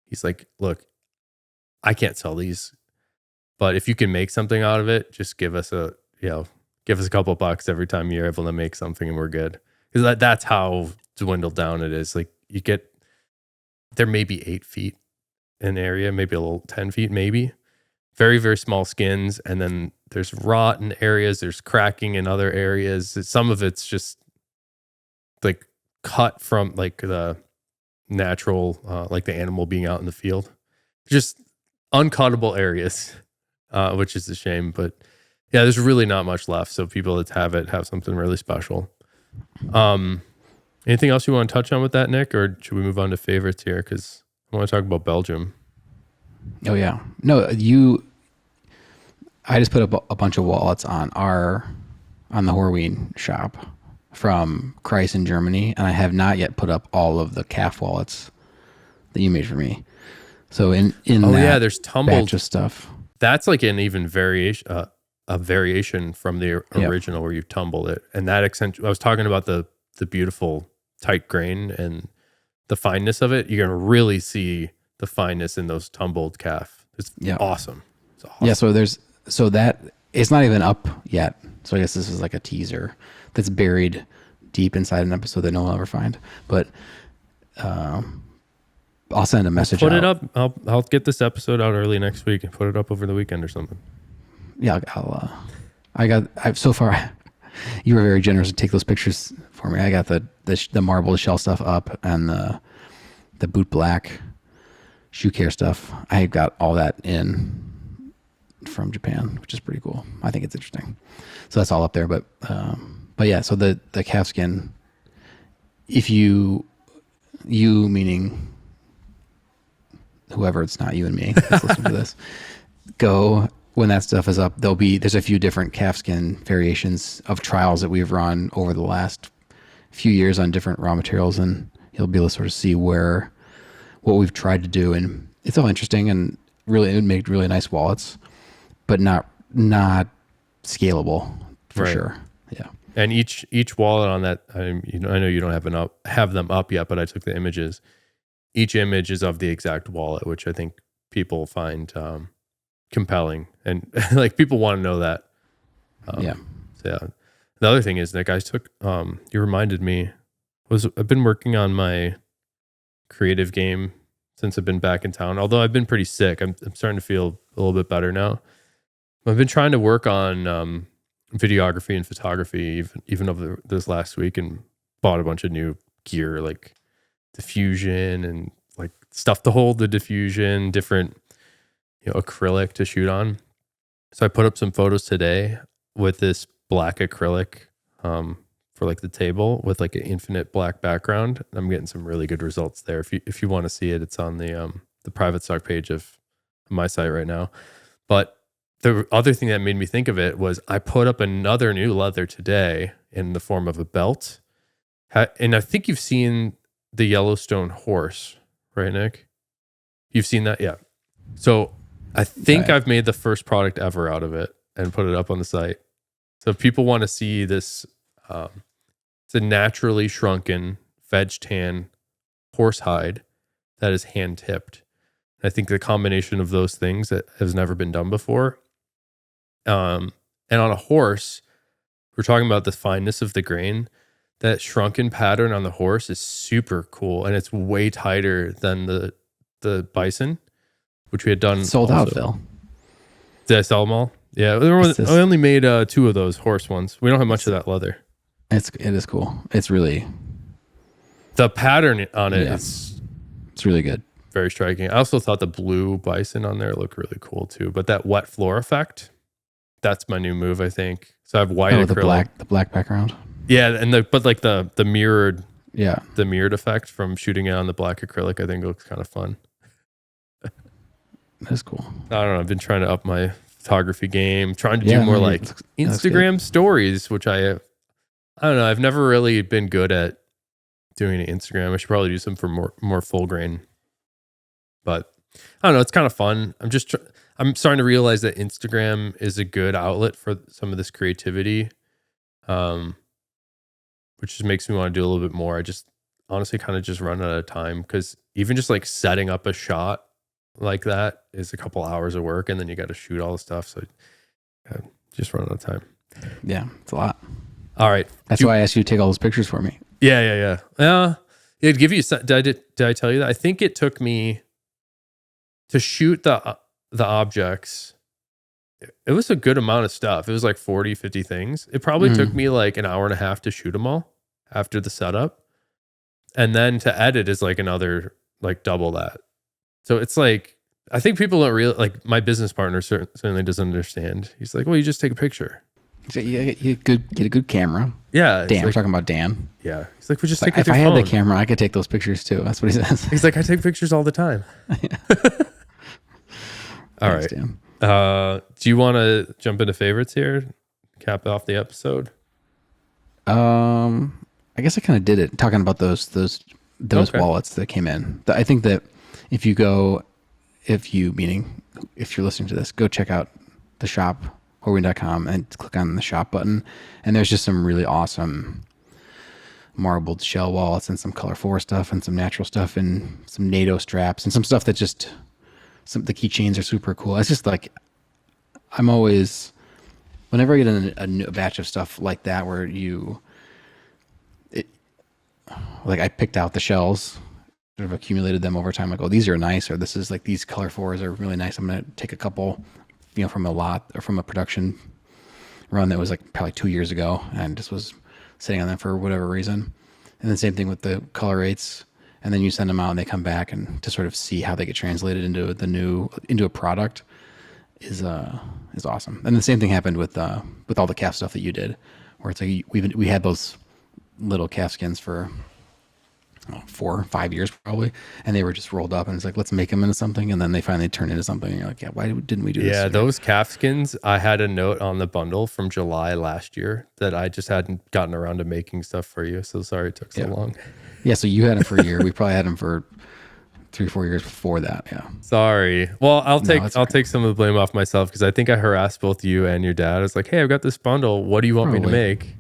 He's like, look, I can't sell these. But if you can make something out of it, just give us a couple bucks every time you're able to make something, and we're good. Because that's how dwindled down it is. Like there may be 8 feet in area, maybe a little 10 feet, maybe. Very, very small skins. And then there's rot in areas, there's cracking in other areas. Some of it's just like cut from like the natural, like the animal being out in the field. Just uncuttable areas, which is a shame. But yeah, there's really not much left. So people that have it have something really special. Anything else you want to touch on with that, Nick? Or should we move on to favorites here? Because I want to talk about Belgium. Oh yeah. No, I just put up a bunch of wallets on the Horween shop from Kreis in Germany, and I have not yet put up all of the calf wallets that you made for me. So in there's tumbled batch of stuff. That's like an even variation, a variation from the original where you tumbled it, and that I was talking about the beautiful tight grain and the fineness of it. You're gonna really see the fineness in those tumbled calf. It's awesome. It's awesome. Yeah. So that it's not even up yet. So I guess this is like a teaser that's buried deep inside an episode that no one will ever find. But I'll send a message. Put it up. I'll get this episode out early next week and put it up over the weekend or something. Yeah, I've so far. You were very generous to take those pictures for me. I got the marble shell stuff up and the boot black shoe care stuff. I got all that in from Japan, which is pretty cool. I think it's interesting. So that's all up there. But yeah, so the calf skin, if you meaning whoever, it's not you and me that's listening to this, go when that stuff is up. There's a few different calf skin variations of trials that we've run over the last few years on different raw materials, and you'll be able to sort of see what we've tried to do, and it's all interesting and really it would make really nice wallets, but not scalable for sure. Yeah. And each wallet on that, I know you don't have them up yet, but I took the images. Each image is of the exact wallet, which I think people find compelling, and like people want to know that. Yeah. So yeah. The other thing is, Nick, you reminded me, I've been working on my creative game since I've been back in town. Although I've been pretty sick, I'm starting to feel a little bit better now. I've been trying to work on videography and photography even over this last week, and bought a bunch of new gear like diffusion and like stuff to hold the diffusion, different acrylic to shoot on. So I put up some photos today with this black acrylic for like the table with like an infinite black background. I'm getting some really good results there. If you want to see it, it's on the private stock page of my site right now. But the other thing that made me think of it was I put up another new leather today in the form of a belt. And I think you've seen the Yellowstone horse, right, Nick? You've seen that? Yeah. So I think I've made the first product ever out of it and put it up on the site. So if people want to see this, it's a naturally shrunken veg tan horse hide that is hand tipped. I think the combination of those things that has never been done before. And on a horse, we're talking about the fineness of the grain. That shrunken pattern on the horse is super cool, and it's way tighter than the bison, which we had done. Sold out, Phil. Did I sell them all? Yeah, I only made 2 of those horse ones. We don't have much of that leather. It is cool. It's really the pattern on it. It's really good. Very striking. I also thought the blue bison on there looked really cool too. But that wet floor effect, that's my new move, I think. So I have white acrylic. The black background. Yeah, and the mirrored the mirrored effect from shooting it on the black acrylic, I think it looks kind of fun. That's cool. I don't know. I've been trying to up my photography game, trying to do more like Instagram stories, which I don't know. I've never really been good at doing an Instagram. I should probably do some for more full grain. But I don't know. It's kind of fun. I'm starting to realize that Instagram is a good outlet for some of this creativity, which just makes me want to do a little bit more. I just honestly kind of just run out of time, because even just like setting up a shot like that is a couple hours of work, and then you got to shoot all the stuff. So just run out of time. Yeah, it's a lot. All right. That's why I asked you to take all those pictures for me. Yeah. It'd give you. Did I tell you that? I think it took me to shoot the objects. It was a good amount of stuff. It was like 40, 50 things. It probably took me like an hour and a half to shoot them all after the setup. And then to edit is like another, like double that. So it's like, I think people don't really, like my business partner certainly doesn't understand. He's like, well, you just take a picture. So you get a good camera. Yeah. Dan, like, we're talking about Dan. Yeah. He's like, we just Like, take it with if I your had phone. the camera, I could take those pictures too. That's what he says. He's like, I take pictures all the time. All right. Dan. Do you want to jump into favorites here? Cap off the episode? I guess I kind of did it talking about those Okay. wallets that came in. I think that if you're listening to this, go check out the shop, Horween.com, and click on the shop button. And there's just some really awesome marbled shell wallets and some color 4 stuff and some natural stuff and some NATO straps and some stuff that just, the keychains are super cool. It's just like, I'm always, whenever I get a new batch of stuff like that, where I picked out the shells, sort of accumulated them over time. Like, oh, these are nice, or this is like, these color 4s are really nice. I'm going to take a couple, from a lot or from a production run that was like probably 2 years ago, and just was sitting on them for whatever reason. And then same thing with the color 8s. And then you send them out and they come back, and to sort of see how they get translated into a product is awesome. And the same thing happened with all the calf stuff that you did, where it's like we had those little calf skins for 4 or 5 years probably, and they were just rolled up, and it's like, let's make them into something, and then they finally turn into something, and you're like, yeah, why didn't we do this? Yeah, those calf skins, I had a note on the bundle from July last year that I just hadn't gotten around to making stuff for you. So sorry it took so long. Yeah, so you had them for a year. We probably had them for 3 or 4 years before that. Yeah. Sorry. Well, I'll take okay. take some of the blame off myself, because I think I harassed both you and your dad. I was like, hey, I've got this bundle. What do you want me to make?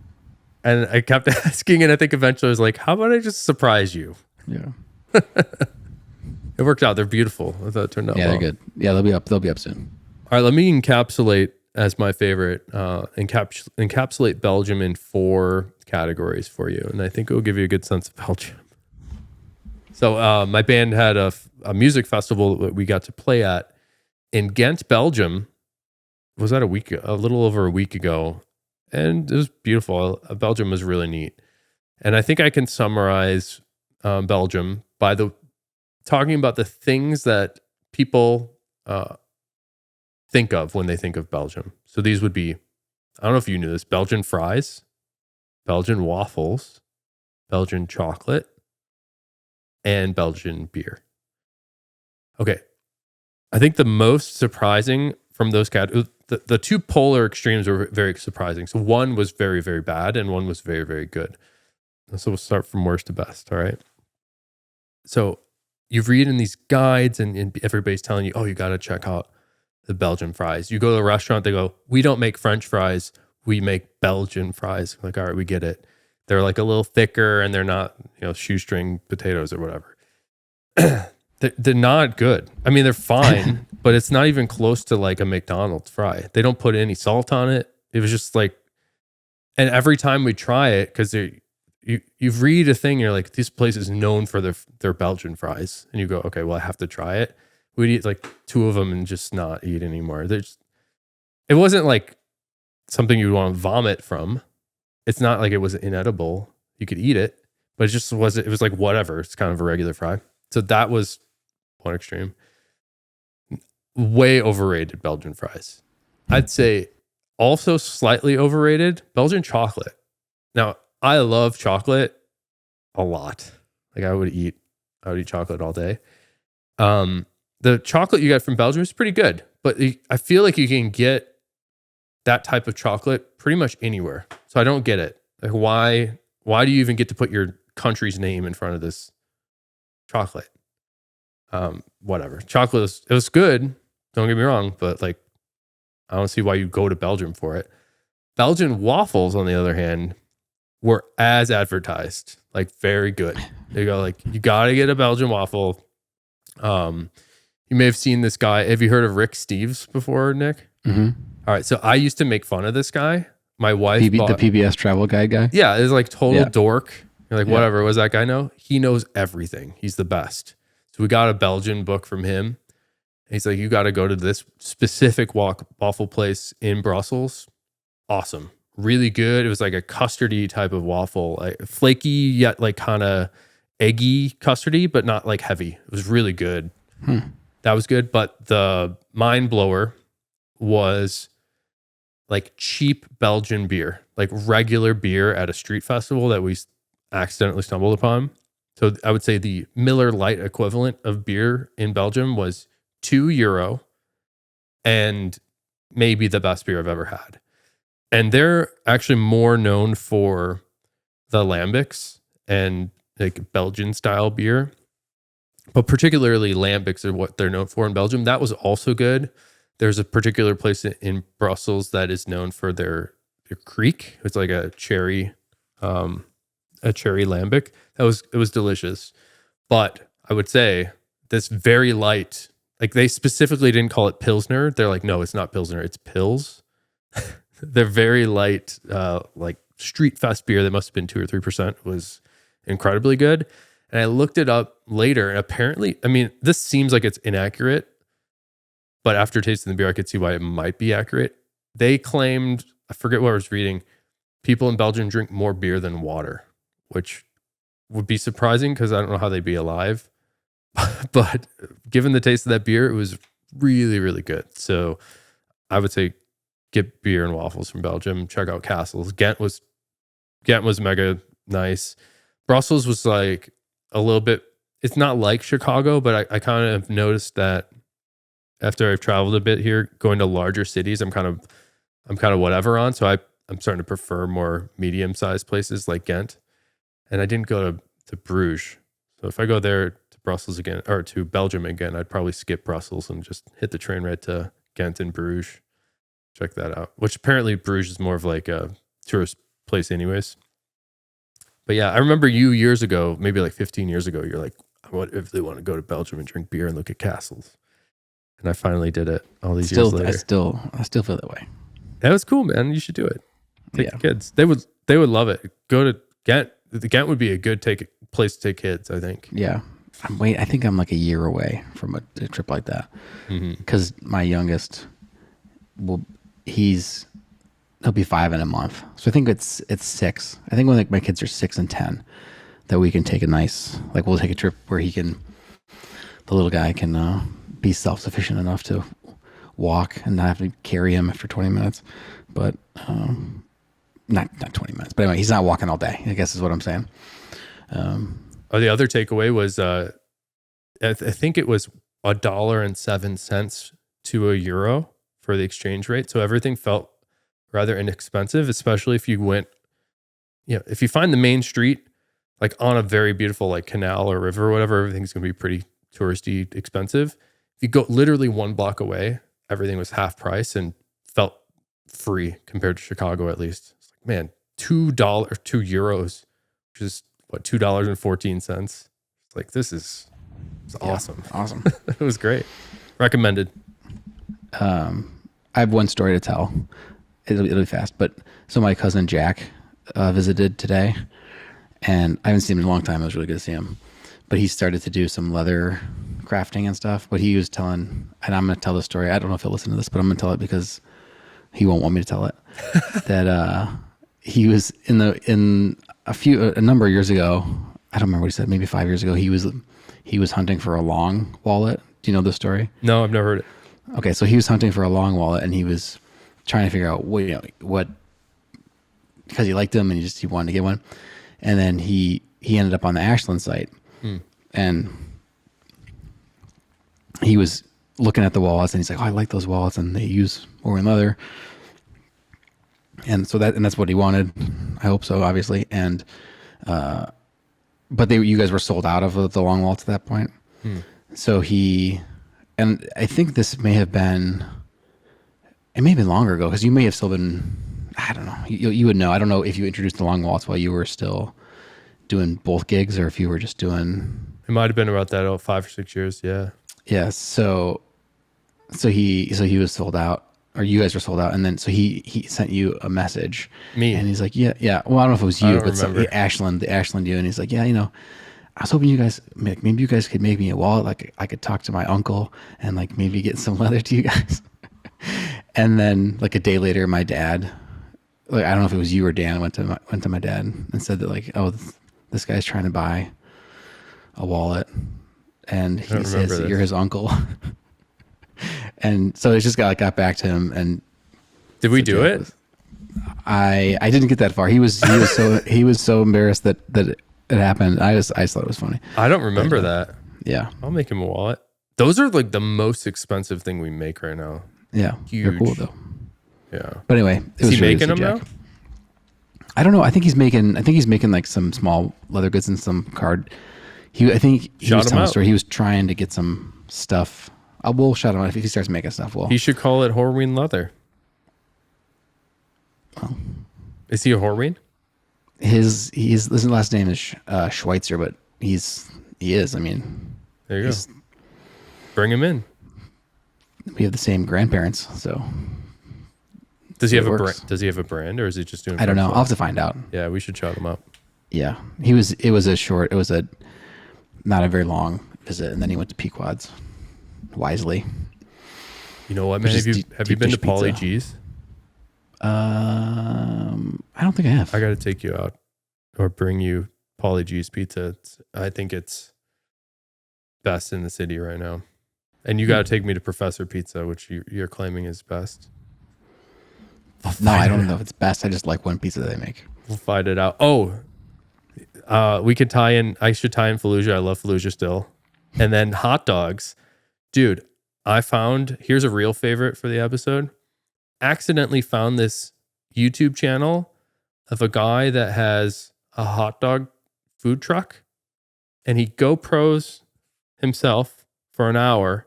And I kept asking, and I think eventually I was like, how about I just surprise you? Yeah. It worked out. They're beautiful. I thought it turned out well. They're good. Yeah, they'll be up. They'll be up soon. All right, let me encapsulate as my favorite, encapsulate Belgium in 4 categories for you. And I think it will give you a good sense of Belgium. So my band had a music festival that we got to play at in Ghent, Belgium. Was that a little over a week ago? And it was beautiful. Belgium was really neat. And I think I can summarize Belgium by talking about the things that people think of when they think of Belgium. So these would be, I don't know if you knew this, Belgian fries, Belgian waffles, Belgian chocolate, and Belgian beer. Okay. I think the most surprising from those categories, the 2 polar extremes were very surprising. So one was very, very bad, and one was very, very good. So we'll start from worst to best. All right. So you read in these guides, and everybody's telling you, oh, you got to check out the Belgian fries. You go to a restaurant, they go, we don't make French fries. We make Belgian fries. Like, all right, we get it. They're like a little thicker, and they're not, shoestring potatoes or whatever. They're not good. I mean, they're fine, but it's not even close to like a McDonald's fry. They don't put any salt on it. It was just like, and every time we try it, because you read a thing, you're like, this place is known for their Belgian fries, and you go, okay, well, I have to try it. We'd eat like 2 of them and just not eat anymore. It wasn't like something you'd want to vomit from. It's not like it was inedible. You could eat it, but it was like whatever. It's kind of a regular fry. So that was one extreme. Way overrated Belgian fries. I'd say also slightly overrated Belgian chocolate. Now, I love chocolate a lot. Like I would eat chocolate all day. The chocolate you get from Belgium is pretty good, but I feel like you can get that type of chocolate pretty much anywhere. So I don't get it. Like why do you even get to put your country's name in front of this chocolate? Whatever. Chocolate it was good. Don't get me wrong, but like I don't see why you go to Belgium for it. Belgian waffles, on the other hand, were as advertised, like very good. They go like, you got to get a Belgian waffle. You may have seen this guy. Have you heard of Rick Steves before, Nick? Mm-hmm. All right. So I used to make fun of this guy. My wife The PBS travel guide guy? Yeah, it's like total dork. You're like, Yeah. whatever. What does that guy know? He knows everything. He's the best. So we got a Belgian book from him. He's like, you got to go to this specific waffle place in Brussels. Awesome. Really good. It was like a custardy type of waffle, like flaky yet like kind of eggy custardy, but not like heavy. It was really good. That was good. But the mind blower was like cheap Belgian beer, like regular beer at a street festival that we accidentally stumbled upon. So I would say the Miller Lite equivalent of beer in Belgium was €2 and maybe the best beer I've ever had. And they're actually more known for the lambics and like Belgian style beer, but particularly lambics are what they're known for in Belgium. That was also good. There's a particular place in Brussels that is known for their creek. It's like a cherry lambic. It was delicious. But I would say this very light, like they specifically didn't call it Pilsner. They're like, no, it's not Pilsner, it's Pils. They're very light, like street fest beer that must have been 2 or 3% was incredibly good. And I looked it up later, and apparently, I mean, this seems like it's inaccurate, but after tasting the beer, I could see why it might be accurate. They claimed, I forget what I was reading, people in Belgium drink more beer than water, which would be surprising because I don't know how they'd be alive. But given the taste of that beer, it was really, really good. So I would say get beer and waffles from Belgium. Check out Castles. Ghent was mega nice. Brussels was like a little bit, it's not like Chicago, but I kind of noticed that after I've traveled a bit here, going to larger cities, I'm kind of whatever on. So I'm starting to prefer more medium-sized places like Ghent. And I didn't go to Bruges. So if I go there to Brussels again, or to Belgium again, I'd probably skip Brussels and just hit the train right to Ghent and Bruges. Check that out. Which apparently Bruges is more of like a tourist place anyways. But yeah, I remember you years ago, maybe like 15 years ago, you're like, what if they want to go to Belgium and drink beer and look at castles? And I finally did it all these years later. I still feel that way. That was cool, man. You should do it. Take the kids. They would love it. Go to Ghent. The Ghent would be a good place to take kids, I think. Yeah. I think I'm like a year away from a trip like that. Because my youngest he'll be 5 in a month. So I think it's 6. I think when like my kids are 6 and 10, that we can take a nice, like we'll take a trip where the little guy can be self-sufficient enough to walk and not have to carry him after 20 minutes. But not 20 minutes. But anyway, he's not walking all day, I guess is what I'm saying. The other takeaway was I think it was $1.07 to €1 for the exchange rate. So everything felt rather inexpensive, especially if you went, if you find the main street, like on a very beautiful like canal or river or whatever, everything's going to be pretty touristy expensive. If you go literally 1 block away, everything was half price and felt free compared to Chicago, at least. It's like, man, €2, which is what, $2.14. It's like, it's awesome. Awesome. It was great. Recommended. I have one story to tell. It'll be fast. But so my cousin Jack visited today, and I haven't seen him in a long time. It was really good to see him. But he started to do some leather crafting and stuff. But he was telling, and I'm going to tell the story. I don't know if he'll listen to this, but I'm going to tell it because he won't want me to tell it. That he was in a number of years ago. I don't remember what he said. Maybe 5 years ago. He was hunting for a long wallet. Do you know the story? No, I've never heard it. Okay, so he was hunting for a long wallet, and he was trying to figure out what because he liked them and he wanted to get one, and then he ended up on the Ashland site, and he was looking at the wallets, and he's like, "Oh, I like those wallets, and they use Oregon leather," and so that's what he wanted. I hope so, obviously, and but you guys were sold out of the long wallets at that point, so and I think this may have been longer ago, because you may have still been, I don't know, you would know. I don't know if you introduced the long wallets while you were still doing both gigs or if you were just doing. It might have been about that 5 or 6 years. Yeah. Yeah. So he was sold out, or you guys were sold out, and then so he sent you a message. Me. And he's like, yeah. Well, I don't know if it was you, don't but remember. The Ashland you, and he's like, yeah, I was hoping you guys maybe you guys could make me a wallet. Like I could talk to my uncle and like maybe get some leather to you guys. And then like a day later, my dad, like I don't know if it was you or Dan, went to my dad and said that like, oh, this guy's trying to buy a wallet, and he says that you're his uncle. And so it just got back to him. And did we do it? I didn't get that far. He was so embarrassed that it happened. I just thought it was funny. I don't remember that. Yeah. I'll make him a wallet. Those are like the most expensive thing we make right now. Yeah. Huge. They're cool though. Yeah. But anyway, is he making them now? I don't know. I think he's making like some small leather goods and some card. I think he was telling a story. He was trying to get some stuff. We'll shout him out if he starts making stuff. He should call it Horween Leather. Well, is he a Horween? His last name is Schweitzer, but he is. I mean, there you go. Bring him in. We have the same grandparents, so. Does he have a brand? Does he have a brand, or is he just doing? I don't know. I'll have to find out. Yeah, we should shout him up. Yeah, it was not a very long visit, and then he went to Pequod's wisely. You know what, man? Have you been to Pauly G's? I don't think I have. I got to take you out or bring you Pauly G's pizza. I think it's best in the city right now. And you got to take me to Professor Pizza, which you're claiming is best. No, I don't know if it's best. I just like one pizza they make. We'll find it out. Oh, we could tie in. I should tie in Fallujah. I love Fallujah still. And then hot dogs. Dude, here's a real favorite for the episode. Accidentally found this YouTube channel of a guy that has a hot dog food truck, and he GoPros himself for an hour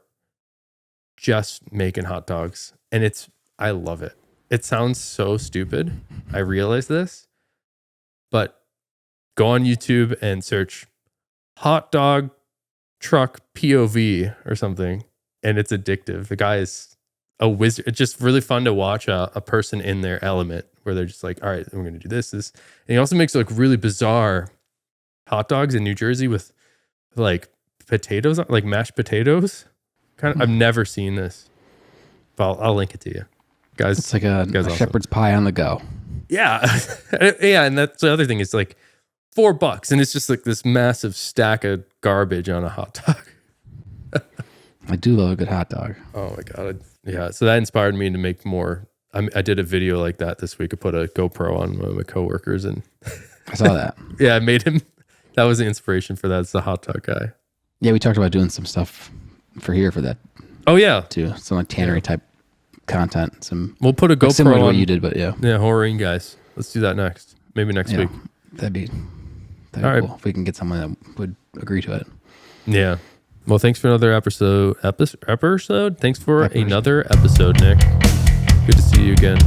just making hot dogs. And I love it. It sounds so stupid. I realize this, but go on YouTube and search hot dog truck POV or something, and it's addictive. The guy is a wizard. It's just really fun to watch a person in their element where they're just like, all right, we're going to do this. And he also makes like really bizarre hot dogs in New Jersey with like potatoes, like mashed potatoes. I've never seen this, but I'll link it to you. Guys, it's like a shepherd's pie on the go. Yeah. Yeah. And that's the other thing. It's like $4 and it's just like this massive stack of garbage on a hot dog. I do love a good hot dog. Oh my God. Yeah. So that inspired me to make more. I did a video like that this week. I put a GoPro on one of my coworkers and I saw that. Yeah. I made him. That was the inspiration for that. It's the hot dog guy. Yeah. We talked about doing some stuff for that. Oh yeah. Too. Some like tannery type content. We'll put a GoPro similar to on what you did, but yeah. Yeah. Horroring guys. Let's do that next. Maybe next week. That'd be all cool. Right. If we can get someone that would agree to it. Yeah. Well, thanks for another episode. Thanks for another episode, Nick. Good to see you again.